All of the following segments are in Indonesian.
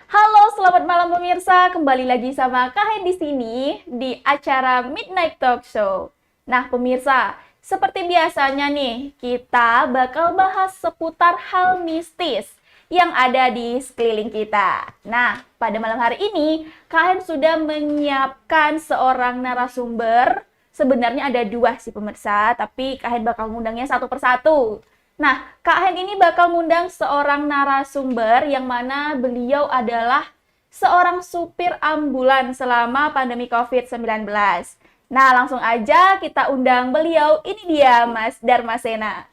Halo, selamat malam pemirsa. Kembali lagi sama Kak Hen di sini di acara Midnight Talk Show. Nah, pemirsa, seperti biasanya nih, kita bakal bahas seputar hal mistis yang ada di sekeliling kita. Nah, pada malam hari ini, Kak Hen sudah menyiapkan seorang narasumber. Sebenarnya ada dua sih pemirsa, tapi Kak Hen bakal ngundangnya satu persatu. Nah, Kak Hen ini bakal ngundang seorang narasumber yang mana beliau adalah seorang supir ambulan selama pandemi COVID-19. Nah, langsung aja kita undang beliau. Ini dia Mas Dharma Sena.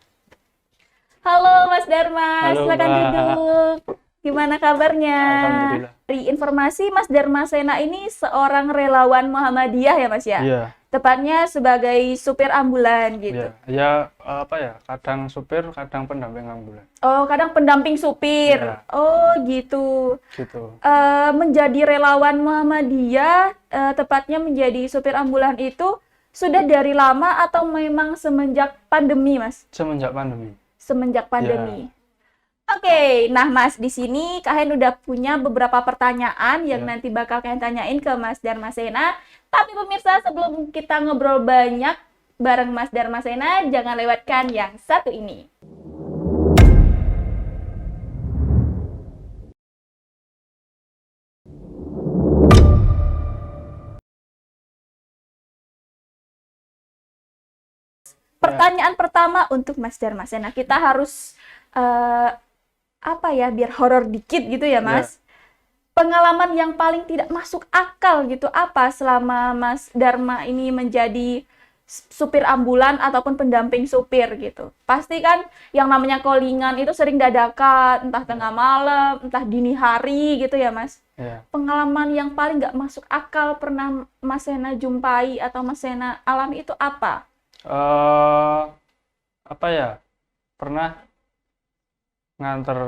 Halo Mas Dharma, Halo silakan Mbak, duduk. Gimana kabarnya? Alhamdulillah. Dari informasi Mas Dharma Sena ini seorang relawan Muhammadiyah ya Mas ya? Iya, Tepatnya sebagai supir ambulan gitu. iya, ya apa ya? Kadang supir, kadang pendamping ambulan. Oh, kadang pendamping supir. Iya, Oh, gitu. gitu. Menjadi relawan Muhammadiyah, tepatnya menjadi supir ambulan itu sudah dari lama atau memang semenjak pandemi, Mas? Semenjak pandemi. Semenjak Ya, pandemi. Oke, nah Mas, di sini Kak Hen udah punya beberapa pertanyaan yang ya. nanti bakal Kak Hen tanyain ke Mas Dharma Sena. Tapi pemirsa, sebelum kita ngobrol banyak bareng Mas Dharma Sena, jangan lewatkan yang satu ini. Pertanyaan pertama untuk Mas Dharma Sena. Kita harus eh, apa ya, biar horor dikit gitu ya, Mas. Pengalaman yang paling tidak masuk akal gitu apa selama Mas Dharma ini menjadi supir ambulan ataupun pendamping supir gitu. Pasti kan yang namanya callingan itu sering dadakan, entah tengah malam, entah dini hari gitu ya, Mas. Ya. Pengalaman yang paling nggak masuk akal pernah Mas Sena jumpai atau Mas Sena alami itu apa? eh apa ya? Pernah nganter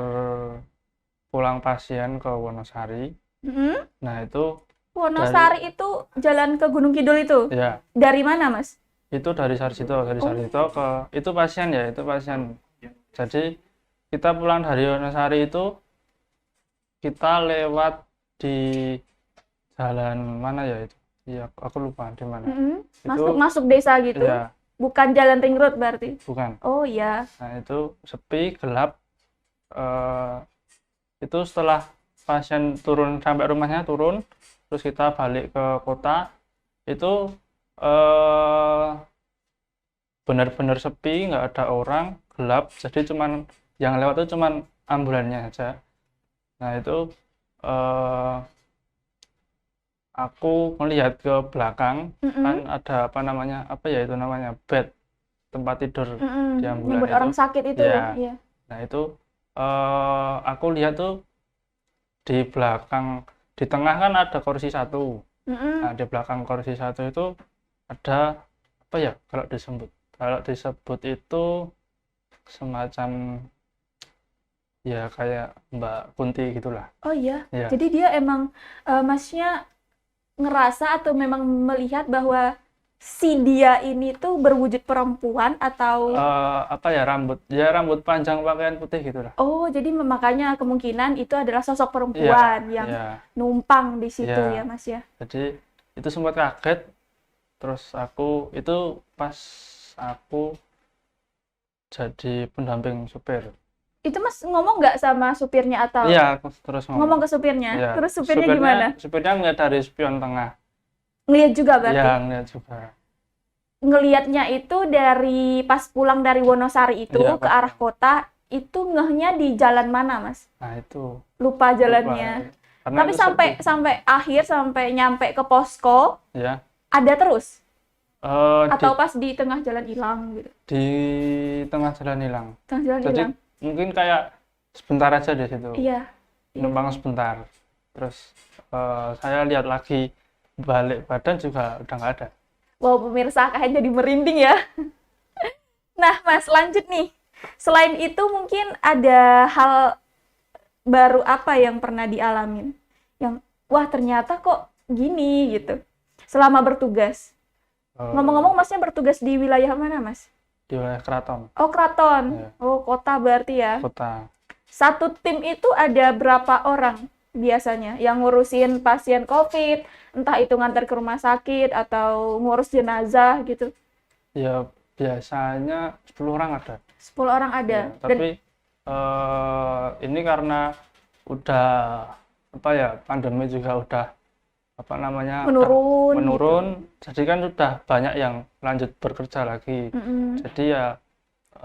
pulang pasien ke Wonosari. Hmm? Nah, itu Wonosari itu jalan ke Gunung Kidul itu. ya, Dari mana, Mas? itu dari Sarjito, Oh. ke itu pasien ya, itu pasien. Jadi kita pulang dari Wonosari itu kita lewat di jalan mana ya itu? Iya, aku lupa di mana. Itu Masuk desa gitu. ya, Bukan jalan ring road berarti. bukan. Oh iya. Nah, itu sepi, gelap. eh, itu setelah pasien turun sampai rumahnya turun, terus kita balik ke kota, itu eh, benar-benar sepi, nggak ada orang, gelap. Jadi cuman yang lewat itu cuman ambulannya aja. Nah, itu eh, aku melihat ke belakang, kan ada apa namanya, apa ya itu namanya, bed, tempat tidur di ambulan Nyebut itu. orang sakit itu. Ya. Iya. Nah, itu aku lihat tuh di belakang, di tengah kan ada kursi satu. Nah, di belakang kursi satu itu ada apa ya, kalau disebut itu semacam ya kayak Mbak Kunti gitulah. Oh iya. Ya. Jadi dia emang Masnya ngerasa atau memang melihat bahwa si dia ini tuh berwujud perempuan atau Apa ya, rambut panjang, pakaian putih gitulah. oh, jadi makanya kemungkinan itu adalah sosok Iya, perempuan yang iya, numpang di situ iya. ya, Mas ya. Jadi itu sempat kaget, terus aku itu pas aku jadi pendamping supir. Itu Mas ngomong nggak sama supirnya atau Iya, aku terus ngomong ke supirnya? Iya. Terus supirnya gimana? Supirnya ngeliat dari spion tengah. Ngelihat juga berarti? Iya, ngeliat juga. Ngelihatnya itu dari pas pulang dari Wonosari itu Iya, ke arah kota, itu ngehnya di jalan mana, Mas? Nah, itu Lupa jalannya. lupa. Karena Tapi itu sampai akhir, sampai nyampe ke posko, sepi. Ya. ada terus? Di Atau pas di tengah jalan hilang gitu? di tengah jalan hilang. Tengah jalan Jadi hilang? mungkin kayak sebentar aja di situ. Iya. Numpang sebentar. Terus saya lihat lagi, balik badan juga udah nggak ada. Wow, pemirsa kayaknya jadi merinding ya. Nah, Mas, lanjut nih. Selain itu mungkin ada hal baru apa yang pernah dialamin? Yang, wah ternyata kok gini gitu. Selama bertugas. Ngomong-ngomong, Masnya bertugas di wilayah mana, Mas? Di wilayah Keraton, Oh, Keraton. Iya. Oh, kota berarti ya. kota. Satu tim itu ada berapa orang? biasanya yang ngurusin pasien COVID, entah itu ngantar ke rumah sakit atau ngurus jenazah gitu? Ya biasanya 10 orang ada. 10 orang ada. Ya, tapi ini karena udah apa ya, pandemi juga udah apa namanya udah Menurun menurun, jadi kan sudah banyak yang lanjut bekerja lagi. Mm-mm. Jadi ya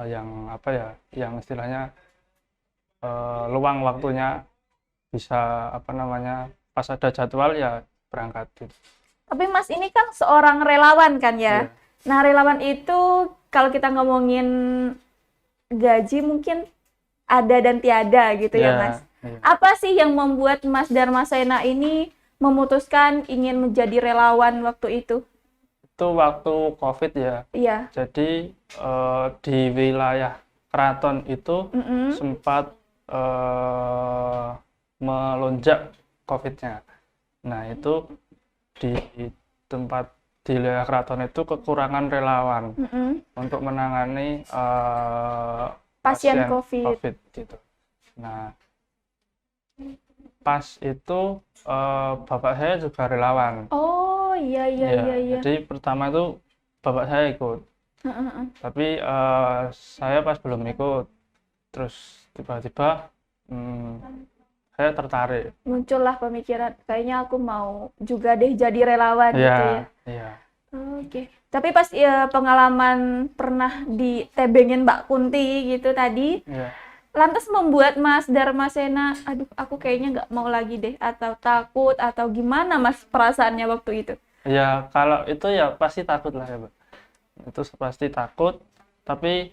yang apa ya, yang istilahnya luang waktunya bisa apa namanya pas ada jadwal ya berangkat gitu. Tapi Mas ini kan seorang relawan kan ya? Iya. Nah, relawan itu kalau kita ngomongin gaji mungkin ada dan tiada gitu ya, Iya, Mas. iya. Apa sih yang membuat Mas Darmasena ini memutuskan ingin menjadi relawan waktu itu? Itu waktu COVID ya. Iya. Jadi di wilayah Keraton itu Mm-mm. sempat melonjak COVID-nya. Nah, itu di tempat di wilayah Keraton itu kekurangan relawan Mm-mm. untuk menangani Pasien COVID. gitu. Nah, pas itu bapak saya juga relawan. Oh, iya iya Ya, iya iya. jadi pertama itu bapak saya ikut, Heeh. tapi saya pas belum ikut, terus tiba-tiba saya tertarik. Muncullah pemikiran, kayaknya aku mau juga deh jadi relawan gitu ya. Iya. Oke. Tapi pas pengalaman pernah ditebengin Mbak Kunti gitu tadi, Iya. lantas membuat Mas Darmasena, aduh aku kayaknya nggak mau lagi deh, atau takut, atau gimana Mas perasaannya waktu itu? Ya, kalau itu ya pasti takut lah ya, Mbak. Itu pasti takut, tapi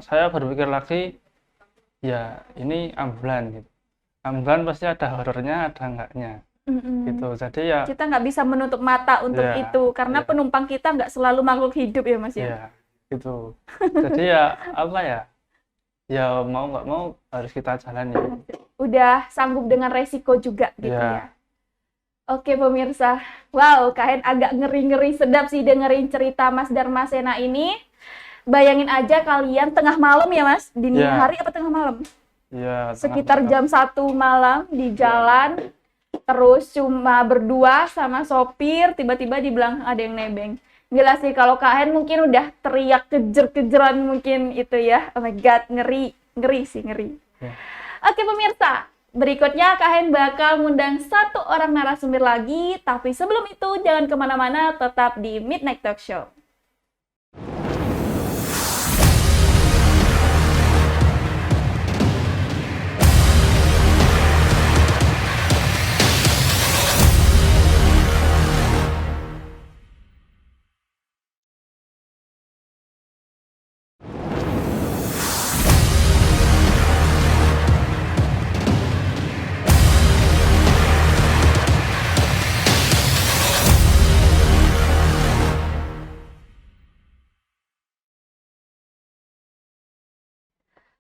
saya berpikir lagi, ya ini ambulan gitu. Ambulan pasti ada horornya, ada enggaknya Mm-mm. gitu. Jadi ya, Kita nggak bisa menutup mata untuk ya, itu, karena ya, penumpang kita nggak selalu makhluk hidup ya Mas ya. ya, gitu. Jadi ya apa ya? Ya mau nggak mau harus kita jalani. Udah sanggup dengan resiko juga gitu Ya. ya. Oke pemirsa, wow Kak Hen agak ngeri-ngeri sedap sih dengerin cerita Mas Darmasena ini. Bayangin aja kalian tengah malam ya Mas, dini Ya. hari apa tengah malam? Ya, Sekitar tengah-tengah. jam 1 malam di jalan, terus cuma berdua sama sopir, tiba-tiba di belakang ada yang nebeng. Gila sih kalau Kak Hen mungkin udah teriak kejer-kejeran mungkin itu ya. Oh my god, ngeri, ngeri sih, ngeri. Ya. Oke pemirsa, berikutnya Kak Hen bakal ngundang satu orang narasumber lagi, tapi sebelum itu jangan kemana-mana, tetap di Midnight Talk Show.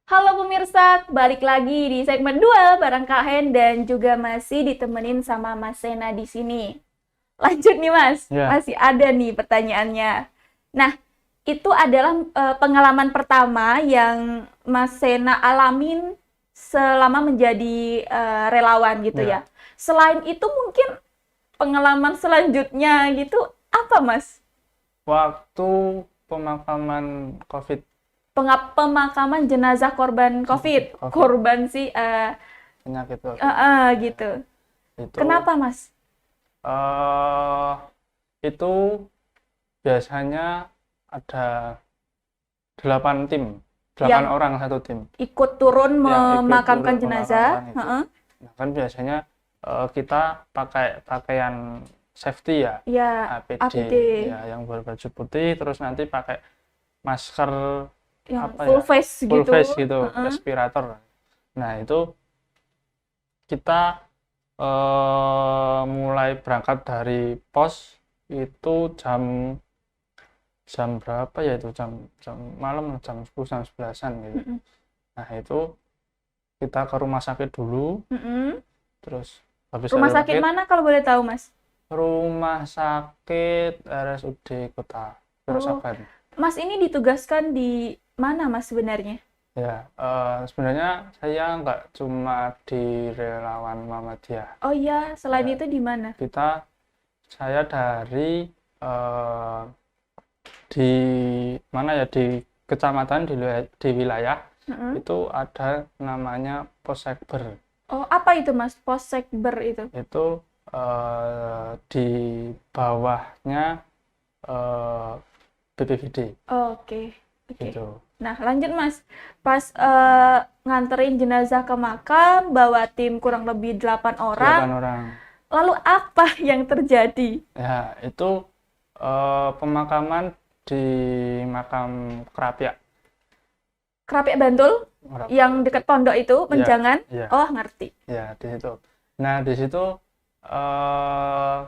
Halo pemirsa, balik lagi di segmen 2 bareng Kak Hen dan juga masih ditemenin sama Mas Sena di sini. Lanjut nih Mas, Ya. masih ada nih pertanyaannya. Nah, itu adalah pengalaman pertama yang Mas Sena alamin selama menjadi relawan gitu ya. Ya. Selain itu mungkin pengalaman selanjutnya gitu apa Mas? Waktu pemakaman COVID. Pemakaman jenazah korban COVID. COVID. Korban sih Penyakit COVID. gitu. Itu Kenapa Mas? itu biasanya ada 8 tim, 8 Yang orang satu tim ikut turun yang ikut memakamkan turun jenazah. memakamkan itu. Heeh. Nah, kan biasanya kita pakai pakaian safety ya, Ya, APD, APD. ya, yang berbaju putih, terus nanti pakai masker Yang apa full ya, face full gitu. face gitu, Heeh. respirator. Nah, itu kita mulai berangkat dari pos itu jam berapa ya, itu jam malam, jam 10 jam 11-an gitu. Mm-mm. Nah, itu kita ke rumah sakit dulu, Mm-mm. terus habis Rumah dari sakit mana kalau boleh tahu Mas? rumah sakit RSUD Kota Oh. Wonosaban. Mas ini ditugaskan di mana Mas sebenarnya? Ya, sebenarnya saya nggak cuma di relawan Muhammadiyah. Oh iya, selain Ya, itu di mana? saya dari di mana ya, di kecamatan, di wilayah Mm-mm. itu ada namanya Posekber. Oh, apa itu Mas? Posekber itu? Itu di bawahnya BPBD Oke, oke. gitu. Nah, lanjut Mas. Pas nganterin jenazah ke makam, bawa tim kurang lebih 8 orang. 8 orang. Lalu apa yang terjadi? Ya, itu pemakaman di makam Kerapiak. Kerapiak Bantul yang dekat pondok itu, Ya, Menjangan. ya, Oh, ngerti. ya, di situ. Nah, di situ eh,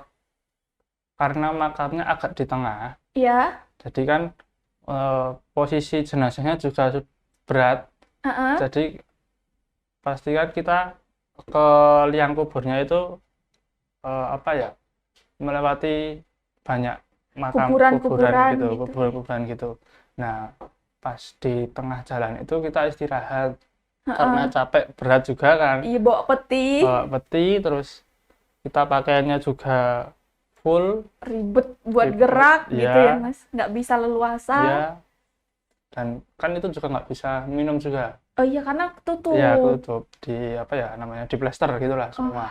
karena makamnya agak di tengah, Ya. jadi kan posisi jenazahnya juga berat. Heeh. Jadi pastikan kita ke liang kuburnya itu apa ya, melewati banyak makam Kuburan-kuburan gitu, gitu. kuburan gitu. Nah, pas di tengah jalan itu kita istirahat karena Heeh. capek, berat juga kan. Iya, bawa peti. Bawa peti, terus kita pakaiannya juga full, Ribet buat ribet, gerak gitu ya, ya, Mas. Nggak bisa leluasa. ya, dan kan itu juga nggak bisa minum juga. Oh iya, karena tutup. Ya, tutup di apa ya namanya, di plester gitulah Oh, semua.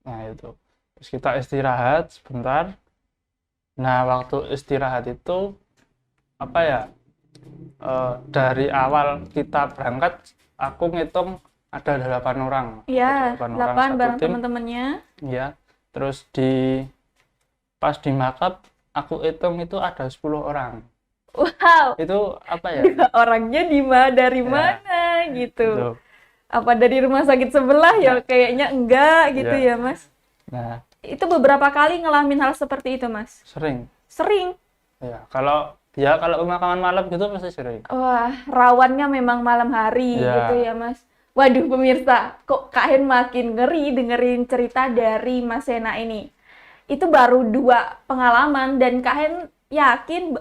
Nah, itu. Terus kita istirahat sebentar. Nah, waktu istirahat itu apa ya? Dari awal kita berangkat, aku ngitung ada 8 orang. iya, 8 orang 8 satu bareng tim. teman-temannya. Ya. Terus pas di makam aku hitung itu ada 10 orang. Wow, Itu apa ya? orangnya dari Ya, mana gitu. itu. Apa dari rumah sakit sebelah ya? Ya, Kayaknya enggak gitu ya. ya, Mas. Nah, Itu beberapa kali ngalamin hal seperti itu, Mas. sering. Sering. Kalau pemakaman malam gitu pasti sering. Wah, rawannya memang malam hari gitu Ya, ya, Mas. Waduh, pemirsa, kok Kak Hen makin ngeri dengerin cerita dari Mas Sena ini. Itu baru 2 pengalaman dan Kak Hen yakin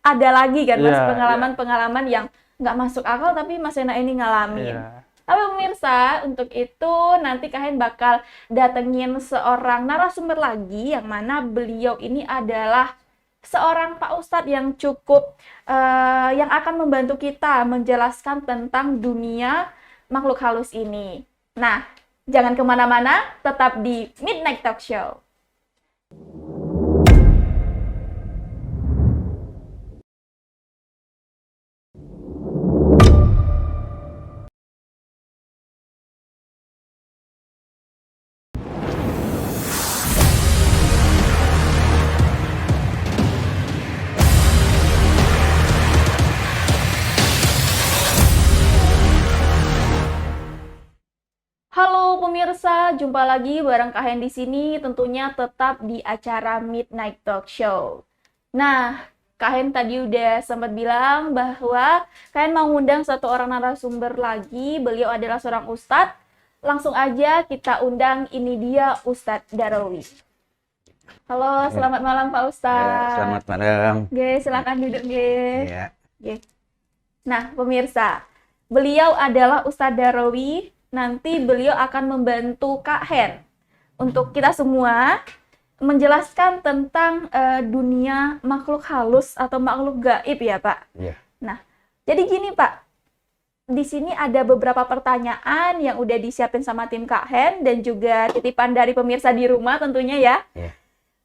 ada lagi kan, Mas, iya, iya, pengalaman-pengalaman yang nggak masuk akal tapi Mas Sena ini ngalamin. iya. Tapi pemirsa, untuk itu nanti Kak Hen bakal datengin seorang narasumber lagi yang mana beliau ini adalah seorang Pak Ustadz yang cukup yang akan membantu kita menjelaskan tentang dunia makhluk halus ini. Nah, jangan kemana-mana, tetap di Midnight Talk Show. Halo pemirsa, jumpa lagi bareng Kak Hen di sini, tentunya tetap di acara Midnight Talk Show. Nah, Kak Hen tadi udah sempat bilang bahwa Kak Hen mau ngundang satu orang narasumber lagi, beliau adalah seorang ustadz. Langsung aja kita undang, ini dia Ustadz Darawi. Halo, selamat malam Pak Ustadz. Selamat malam. Oke, silakan duduk, Ge. Ya, Oke. Nah, pemirsa, beliau adalah Ustadz Darawi. Nanti beliau akan membantu Kak Hen untuk kita semua menjelaskan tentang dunia makhluk halus atau makhluk gaib ya, Pak. iya. Nah, jadi gini, Pak. Di sini ada beberapa pertanyaan yang udah disiapin sama tim Kak Hen dan juga titipan dari pemirsa di rumah tentunya ya. Iya.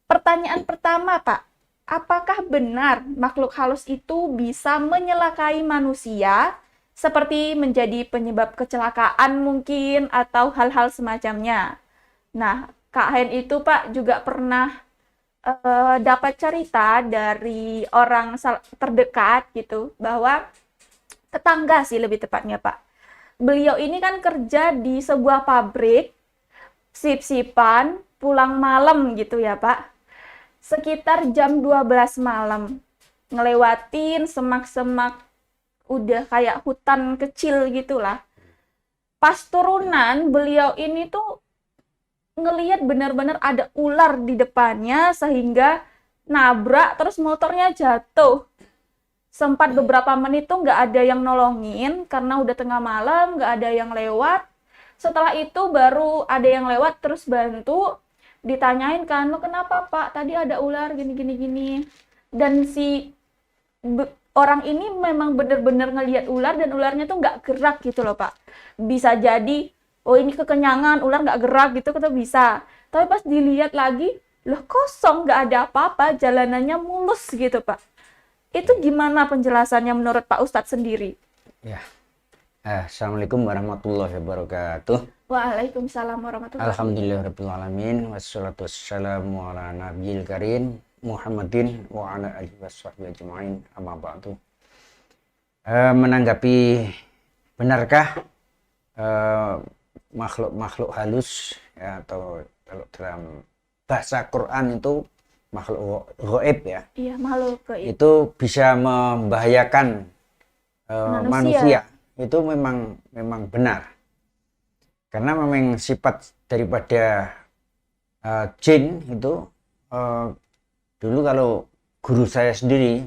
Pertanyaan pertama, Pak. Apakah benar makhluk halus itu bisa menyelakai manusia seperti menjadi penyebab kecelakaan mungkin atau hal-hal semacamnya? Nah, Kak Hen itu Pak juga pernah dapat cerita dari orang terdekat gitu bahwa tetangga sih lebih tepatnya Pak. Beliau ini kan kerja di sebuah pabrik, sip-sipan, pulang malam gitu ya Pak. Sekitar jam 12 malam. Ngelewatin semak-semak udah kayak hutan kecil gitulah. Pas turunan beliau ini tuh ngelihat benar-benar ada ular di depannya sehingga nabrak terus motornya jatuh. sempat beberapa menit tuh nggak ada yang nolongin karena udah tengah malam, nggak ada yang lewat. Setelah itu baru ada yang lewat terus bantu, ditanyain kan, lo kenapa Pak? Tadi ada ular gini gini gini. Dan si orang ini memang bener-bener ngelihat ular dan ularnya tuh nggak gerak gitu loh Pak. Bisa jadi, oh ini kekenyangan, ular nggak gerak gitu, kita bisa. Tapi pas dilihat lagi, loh kosong, nggak ada apa-apa, jalanannya mulus gitu Pak. Itu gimana penjelasannya menurut Pak Ustadz sendiri? Ya. Assalamualaikum warahmatullahi wabarakatuh. Waalaikumsalam warahmatullahi wabarakatuh. Alhamdulillahirrahmanirrahim. Wassalatu wassalamu ala nabiyil karim Muhammadin wa ala alihi washabbihi ajma'in, amma ba'du. Menanggapi benarkah makhluk-makhluk halus ya, atau kalau dalam bahasa Quran itu makhluk gaib ya, Iya, makhluk gaib. itu bisa membahayakan manusia. Itu memang benar, karena memang sifat daripada jin itu dulu kalau guru saya sendiri,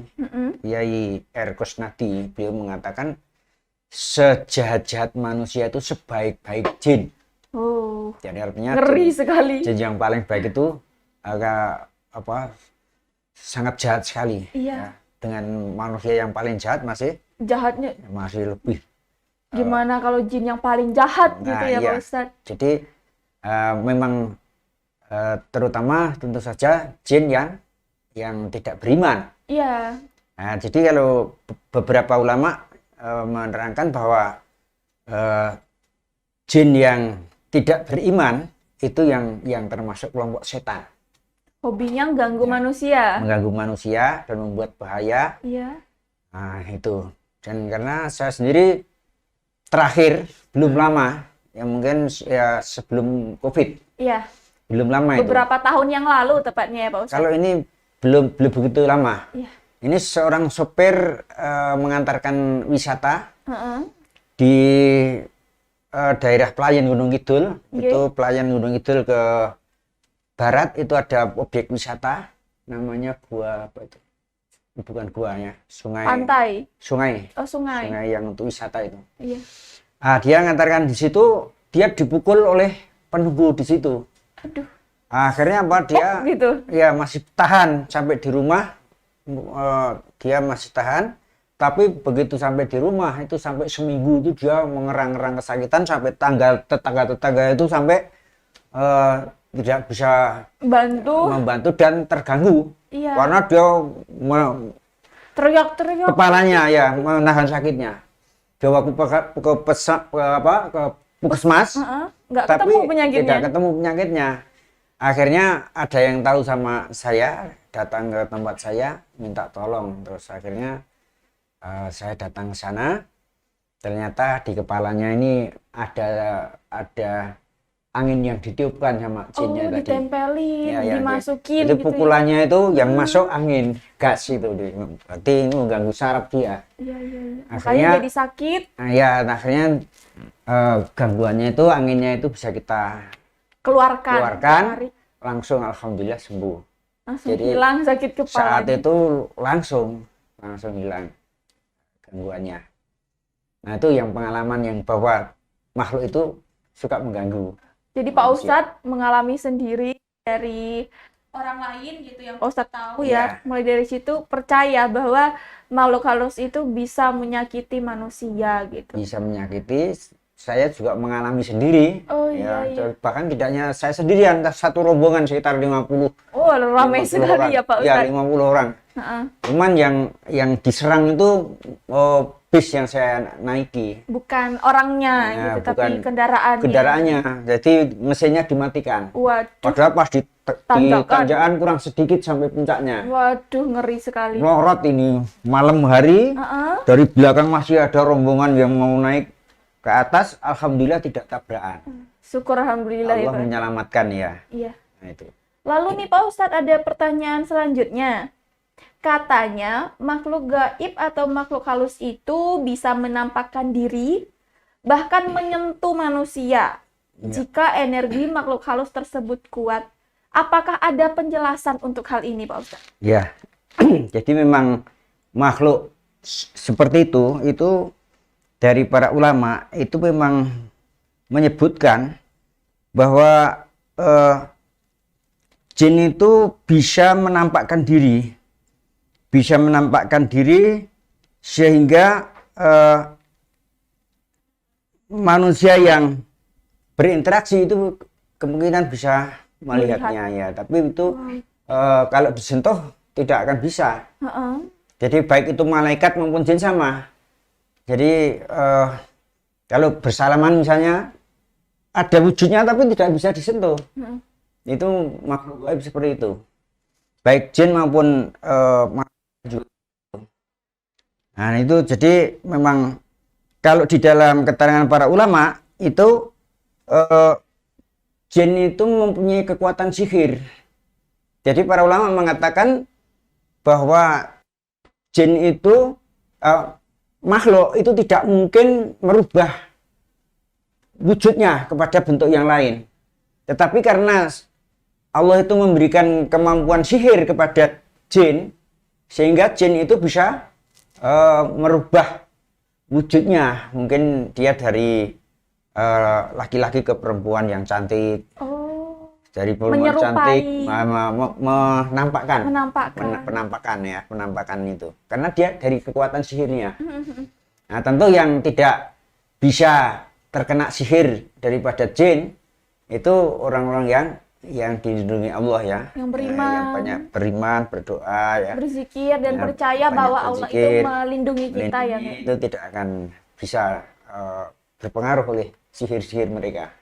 Kiai R. Kusnadi, beliau mengatakan sejahat-jahat manusia itu sebaik-baik jin. Oh, Jadi artinya ngeri sekali. jin yang paling baik itu agak sangat jahat sekali. Iya. Ya. Dengan manusia yang paling jahat masih Jahatnya lebih. gimana kalau jin yang paling jahat gitu Nah, ya iya. Pak Ustadz? Jadi memang terutama tentu saja jin yang tidak beriman. Iya. Nah, jadi kalau beberapa ulama menerangkan bahwa jin yang tidak beriman itu yang termasuk kelompok setan, Hobinya ganggu Ya. manusia. mengganggu manusia dan membuat bahaya. Iya. Nah, itu. Dan karena saya sendiri terakhir belum lama, ya mungkin ya sebelum COVID, Iya. belum lama itu. Beberapa tahun yang lalu tepatnya ya Pak Ustadz. Kalau ini belum begitu lama. Iya. Ini seorang sopir mengantarkan wisata Heeh. di daerah Pelayan Gunung Kidul. Oke. Itu Pelayan Gunung Kidul ke barat itu ada objek wisata namanya gua apa itu? Bukan guanya, sungai. Pantai. Sungai. Oh, sungai. Sungai yang untuk wisata itu. Iya. Dia ngantarkan di situ, dia dipukul oleh penunggu di situ. Aduh. Akhirnya apa? Dia Gitu. ya masih tahan sampai di rumah. Dia masih tahan, tapi begitu sampai di rumah itu sampai seminggu itu dia mengerang-erang kesakitan sampai tetangga-tetangga itu sampai tidak bisa membantu dan terganggu. Iya. Karena dia Teriak-teriak. kepalanya ya menahan sakitnya. Dia waktu ke puskesmas, Heeh. Nggak tapi ketemu penyakitnya. tidak ketemu penyakitnya. Akhirnya ada yang tahu sama saya, datang ke tempat saya minta tolong. Terus akhirnya saya datang ke sana. Ternyata di kepalanya ini ada angin yang ditiupkan sama jinnya tadi. Ditempelin, Ya, ya, dimasukin Jadi gitu pukulannya itu yang masuk angin, gas itu. Berarti ini mengganggu saraf dia. ya. Iya. Makanya Akhirnya- jadi sakit. Nah, ya, akhirnya gangguannya itu, anginnya itu bisa kita keluarkan, Tarik. langsung alhamdulillah sembuh. Langsung Jadi, hilang sakit kepala. Saat itu langsung hilang gangguannya. Nah, itu yang pengalaman yang bahwa makhluk itu suka mengganggu. Jadi Pak manusia. Ustadz mengalami sendiri dari orang lain gitu yang Pak Ustadz tahu ya. Iya. Mulai dari situ percaya bahwa makhluk halus itu bisa menyakiti manusia gitu. Bisa menyakiti. Saya juga mengalami sendiri. Oh, Ya, iya. bahkan tidak hanya saya sendirian, satu rombongan sekitar 50. Oh, ramai 50 sekali orang. ya Pak Ya, Ustadz. 50 orang. Heeh. Cuman yang diserang itu bis yang saya naiki. Bukan orangnya Ya, gitu, bukan tapi kendaraannya. Kendaraannya. Jadi mesinnya dimatikan. Waduh, Padahal pas di Tanjakan. tanjakan kurang sedikit sampai puncaknya. waduh ngeri sekali. Melorot ini malam hari, Heeh. dari belakang masih ada rombongan yang mau naik ke atas. Alhamdulillah tidak tabrakan. Syukur alhamdulillah ya Allah Pak. menyelamatkan ya. Iya. Nah, itu. Lalu nih Pak Ustadz ada pertanyaan selanjutnya. Katanya makhluk gaib atau makhluk halus itu bisa menampakkan diri, bahkan menyentuh manusia Ya. jika energi makhluk halus tersebut kuat. Apakah ada penjelasan untuk hal ini Pak Ustadz? Ya. Jadi memang makhluk seperti itu dari para ulama itu memang menyebutkan bahwa jin itu bisa menampakkan diri sehingga manusia yang berinteraksi itu kemungkinan bisa melihatnya ya, tapi itu kalau disentuh tidak akan bisa. Jadi baik itu malaikat maupun jin sama. Jadi kalau bersalaman misalnya ada wujudnya tapi tidak bisa disentuh, itu makhluk gaib seperti itu. Baik jin maupun makhluk. Nah itu jadi memang kalau di dalam keterangan para ulama itu jin itu mempunyai kekuatan sihir. Jadi para ulama mengatakan bahwa jin itu makhluk itu tidak mungkin merubah wujudnya kepada bentuk yang lain. Tetapi karena Allah itu memberikan kemampuan sihir kepada jin, sehingga jin itu bisa merubah wujudnya. Mungkin dia dari laki-laki ke perempuan yang cantik, dari perempuan cantik penampakan itu, karena dia dari kekuatan sihirnya. Nah tentu yang tidak bisa terkena sihir daripada jin itu orang-orang yang dilindungi Allah ya, yang beriman, yang banyak beriman, berdoa ya, berzikir dan percaya bahwa Allah itu melindungi kita ya. Itu tidak akan bisa berpengaruh oleh sihir-sihir mereka.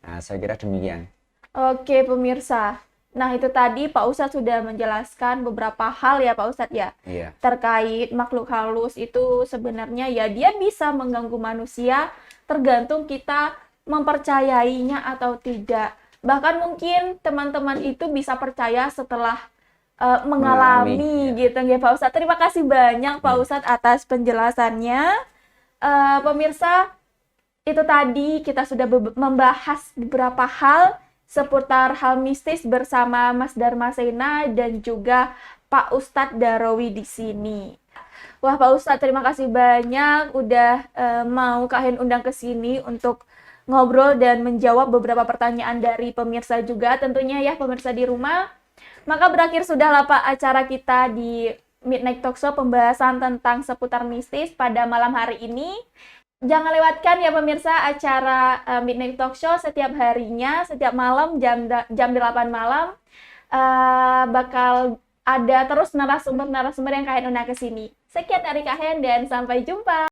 Nah saya kira demikian. Oke pemirsa, nah itu tadi Pak Ustadz sudah menjelaskan beberapa hal ya Pak Ustadz ya, terkait makhluk halus itu sebenarnya ya dia bisa mengganggu manusia tergantung kita mempercayainya atau tidak. Bahkan mungkin teman-teman itu bisa percaya setelah mengalami gitu ya Pak Ustadz. Terima kasih banyak Pak Ustadz atas penjelasannya. Pemirsa, itu tadi kita sudah membahas beberapa hal seputar hal mistis bersama Mas Dharma Sena dan juga Pak Ustadz Darawi di sini. Wah Pak Ustadz, terima kasih banyak udah mau Kak Hen undang ke sini untuk ngobrol dan menjawab beberapa pertanyaan dari pemirsa juga tentunya ya pemirsa di rumah. Maka berakhir sudahlah Pak acara kita di Midnight Talk Show pembahasan tentang seputar mistis pada malam hari ini. Jangan lewatkan ya pemirsa acara Midnight Talk Show setiap harinya, setiap malam jam 8 malam bakal ada terus narasumber yang Kak Hen undang ke sini. Sekian dari Kak Hen dan sampai jumpa.